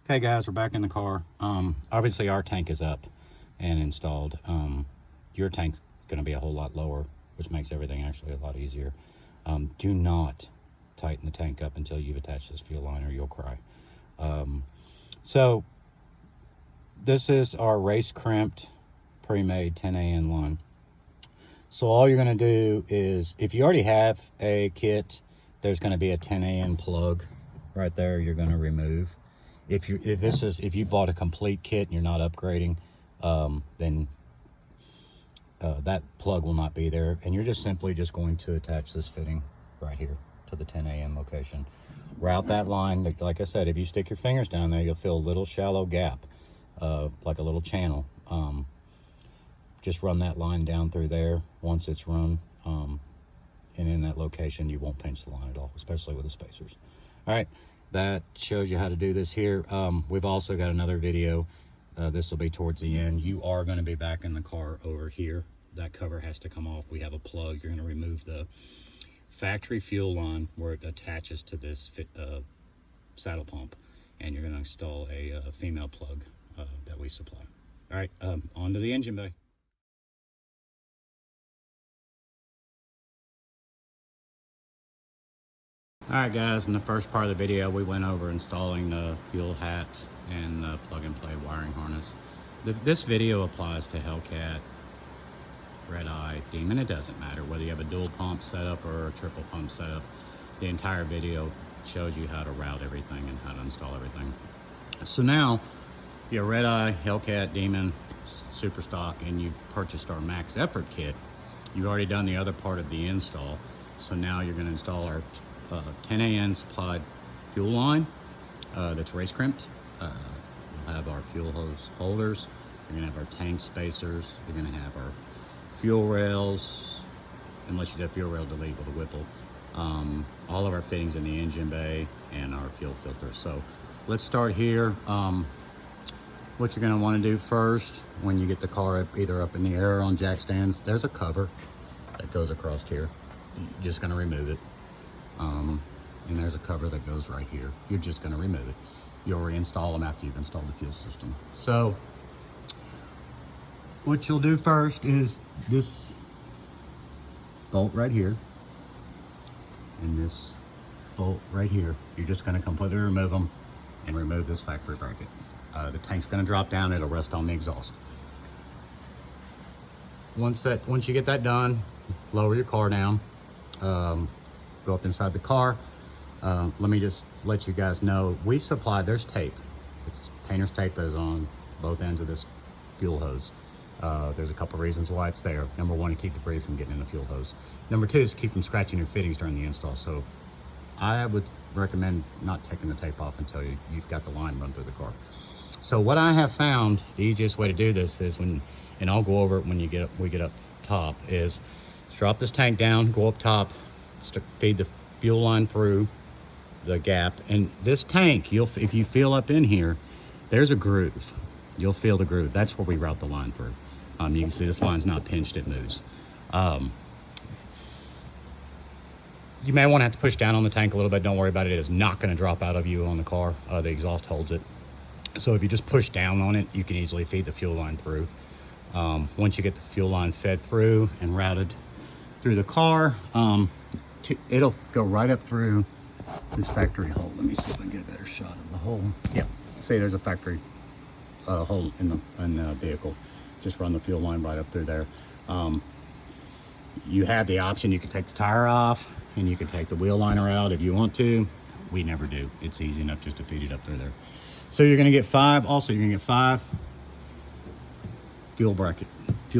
Okay guys, we're back in the car. Obviously our tank is up and installed. Your tank's gonna be a whole lot lower, which makes everything actually a lot easier. Do not tighten the tank up until you've attached this fuel line or you'll cry. So this is our race crimped pre-made 10AN line. So all you're gonna do is, if you already have a kit, there's gonna be a 10AN plug right there you're gonna remove. If you bought a complete kit and you're not upgrading, then that plug will not be there, and you're just simply going to attach this fitting right here to the 10AN location. Route that line. Like I said, if you stick your fingers down there, you'll feel a little shallow gap, like a little channel. Just run that line down through there. Once it's run, and in that location, you won't pinch the line at all, especially with the spacers. All right. That shows you how to do this here. We've also got another video. This will be towards the end. You are going to be back in the car over here. That cover has to come off. We have a plug. You're going to remove the factory fuel line where it attaches to this saddle pump, and you're going to install a female plug that we supply. All right, on to the engine bay. Alright guys, in the first part of the video we went over installing the fuel hat and the plug-and-play wiring harness. This video applies to Hellcat, Red Eye, Demon. It doesn't matter whether you have a dual pump setup or a triple pump setup. The entire video shows you how to route everything and how to install everything. So now, your Red Eye, Hellcat, Demon, Super Stock, and you've purchased our Max Effort kit. You've already done the other part of the install. So now you're going to install our 10AN supplied fuel line that's race crimped. We'll have our fuel hose holders. You're gonna have our tank spacers. You're gonna have our fuel rails, unless you do fuel rail delete with a Whipple. All of our fittings in the engine bay and our fuel filter. So let's start here. What you're gonna wanna do first, when you get the car either up in the air or on jack stands, there's a cover that goes across here. You're just gonna remove it. And there's a cover that goes right here. You're just going to remove it. You'll reinstall them after you've installed the fuel system. So what you'll do first is this bolt right here and this bolt right here. You're just going to completely remove them and remove this factory bracket. The tank's going to drop down. It'll rest on the exhaust. Once you get that done, lower your car down. Go up inside the car. Let me just let you guys know, we supply, there's tape. It's painter's tape that is on both ends of this fuel hose. There's a couple reasons why it's there. Number one, to keep debris from getting in the fuel hose. Number two is to keep from scratching your fittings during the install. So I would recommend not taking the tape off until you've got the line run through the car. So what I have found, the easiest way to do this is and I'll go over it when we get up top, is drop this tank down, go up top, feed the fuel line through the gap, and this tank, if you feel up in here, there's a groove. You'll feel the groove. That's where we route the line through. You can see this line's not pinched, it moves. You may want to have to push down on the tank a little bit. Don't worry about it. It is not going to drop out of you on the car. The exhaust holds it. So if you just push down on it, you can easily feed the fuel line through. Once you get the fuel line fed through and routed through the car, it'll go right up through this factory hole. Let me see if I can get a better shot of the hole. Yeah, see there's a factory hole in the vehicle. Just run the fuel line right up through there. You have the option, you can take the tire off and you can take the wheel liner out if you want to. We never do. It's easy enough just to feed it up through there. So you're gonna get five fuel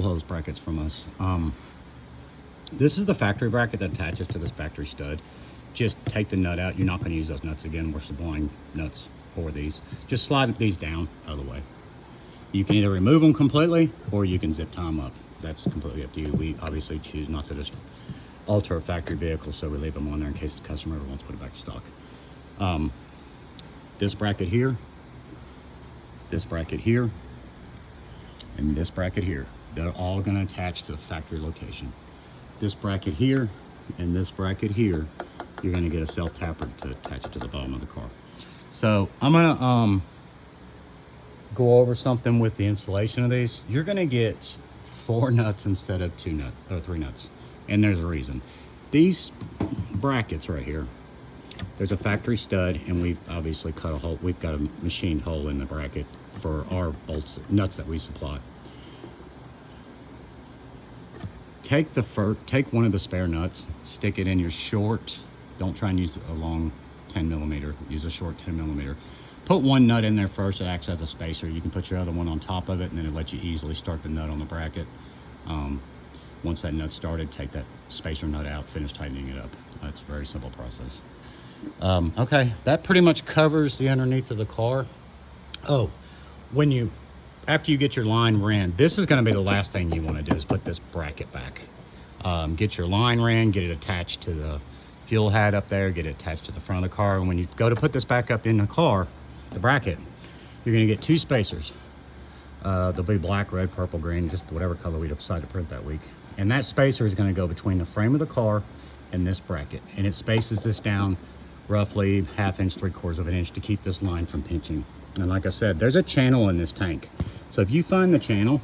hose brackets from us. This is the factory bracket that attaches to this factory stud. Just take the nut out. You're not going to use those nuts again. We're supplying nuts for these. Just slide these down out of the way. You can either remove them completely or you can zip tie them up. That's completely up to you. We obviously choose not to just alter a factory vehicle, so we leave them on there in case the customer ever wants to put it back to stock. This bracket here, and this bracket here, they're all going to attach to the factory location. This bracket here and this bracket here, you're going to get a self tapper to attach it to the bottom of the car. So I'm going to go over something with the installation of these, you're going to get 4 nuts instead of 2 nuts or 3 nuts. And there's a reason. These brackets right here, there's a factory stud, and we've obviously cut a hole. We've got a machined hole in the bracket for our bolts, nuts that we supply. Take one of the spare nuts, stick it in your short. Don't try and use a long 10 millimeter. Use a short 10 millimeter. Put one nut in there first. It acts as a spacer. You can put your other one on top of it, and then it lets you easily start the nut on the bracket. Once that nut started, take that spacer nut out, finish tightening it up. It's a very simple process. Okay, that pretty much covers the underneath of the car. Oh, after you get your line ran, this is going to be the last thing you want to do is put this bracket back. Get your line ran, get it attached to the fuel hat up there, get it attached to the front of the car. And when you go to put this back up in the car, the bracket, you're going to get 2 spacers. They'll be black, red, purple, green, just whatever color we decide to print that week. And that spacer is going to go between the frame of the car and this bracket. And it spaces this down roughly 1/2 inch, 3/4 of an inch to keep this line from pinching. And like I said, there's a channel in this tank. So if you find the channel,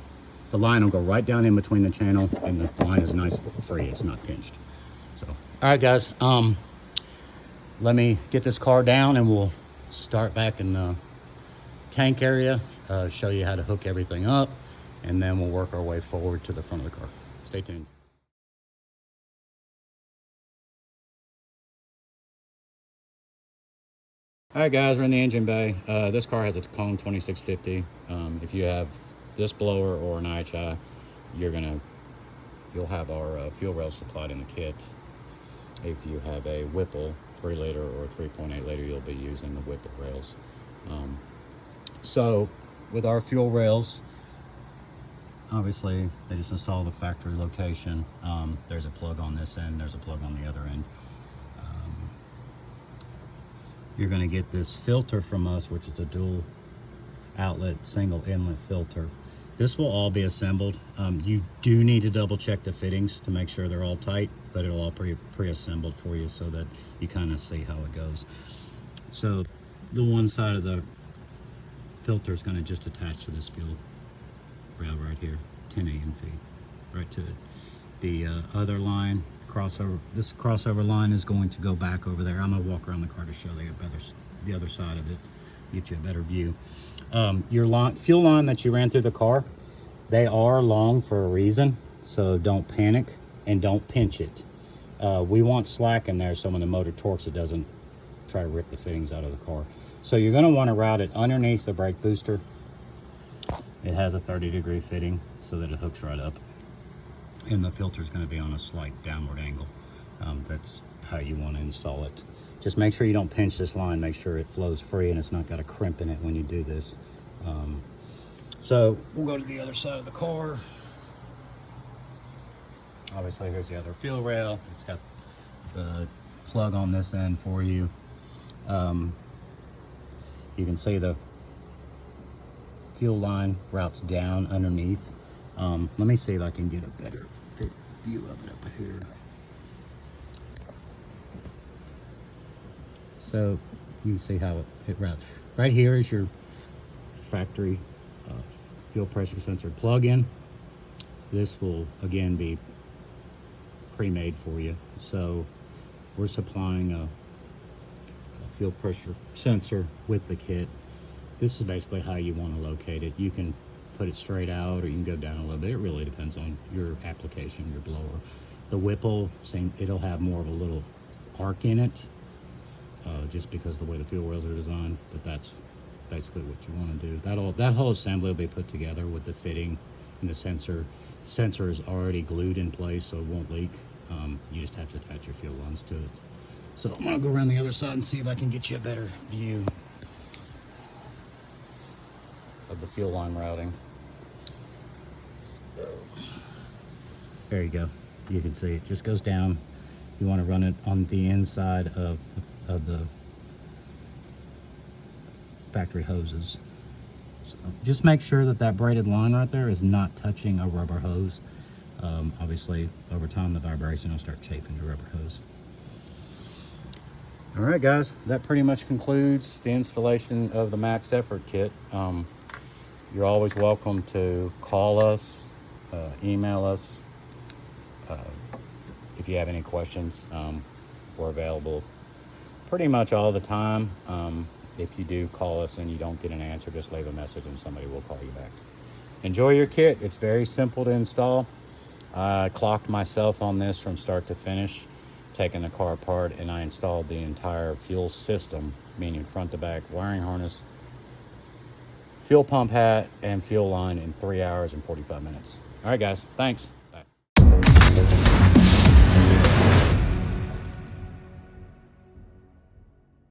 the line will go right down in between the channel, and the line is nice and free. It's not pinched. So, all right, guys. Let me get this car down, and we'll start back in the tank area, show you how to hook everything up, and then we'll work our way forward to the front of the car. Stay tuned. All right, guys, we're in the engine bay. This car has a Cone 2650. If you have this blower or an IHI, you'll have our fuel rails supplied in the kit. If you have a Whipple 3 liter or 3.8 liter, you'll be using the Whipple rails. So with our fuel rails, obviously they just install the factory location. There's a plug on this end, there's a plug on the other end. You're going to get this filter from us, which is a dual outlet single inlet filter. This will all be assembled. You do need to double check the fittings to make sure they're all tight, but it'll all pre-assembled for you so that you kind of see how it goes. So the one side of the filter is going to just attach to this fuel rail right here, 10 AM feed, right to it. The other line, this crossover line is going to go back over there. I'm going to walk around the car to show you the other side of it, get you a better view. Your fuel line that you ran through the car, they are long for a reason, so don't panic and don't pinch it. We want slack in there so when the motor torques, it doesn't try to rip the fittings out of the car. So you're going to want to route it underneath the brake booster. It has a 30-degree fitting so that it hooks right up. And the filter is going to be on a slight downward angle. That's how you want to install it. Just make sure you don't pinch this line. Make sure it flows free and it's not got a crimp in it when you do this. So we'll go to the other side of the car. Obviously, here's the other fuel rail. It's got the plug on this end for you. You can see the fuel line routes down underneath. Let me see if I can get a better view of it up here. So you can see how it routes. Right here is your factory fuel pressure sensor plug-in. This will again be pre-made for you. So we're supplying a fuel pressure sensor with the kit. This is basically how you want to locate it. You can put it straight out or you can go down a little bit. It really depends on your application, your blower. The Whipple, it'll have more of a little arc in it, just because of the way the fuel rails are designed, but that's basically what you want to do. That whole assembly will be put together with the fitting and the sensor. The sensor is already glued in place so it won't leak. You just have to attach your fuel lines to it. So I'm gonna go around the other side and see if I can get you a better view of the fuel line routing. There you go. You can see it just goes down. You want to run it on the inside of the factory hoses. So just make sure that that braided line right there is not touching a rubber hose. Obviously, over time, the vibration will start chafing the rubber hose. All right, guys, that pretty much concludes the installation of the Max Effort kit. You're always welcome to call us, email us. If you have any questions, we're available pretty much all the time. If you do call us and you don't get an answer, just leave a message and somebody will call you back. Enjoy your kit. It's very simple to install. I clocked myself on this from start to finish, taking the car apart, and I installed the entire fuel system, meaning front to back, wiring harness, fuel pump hat, and fuel line in 3 hours and 45 minutes. All right, guys. Thanks.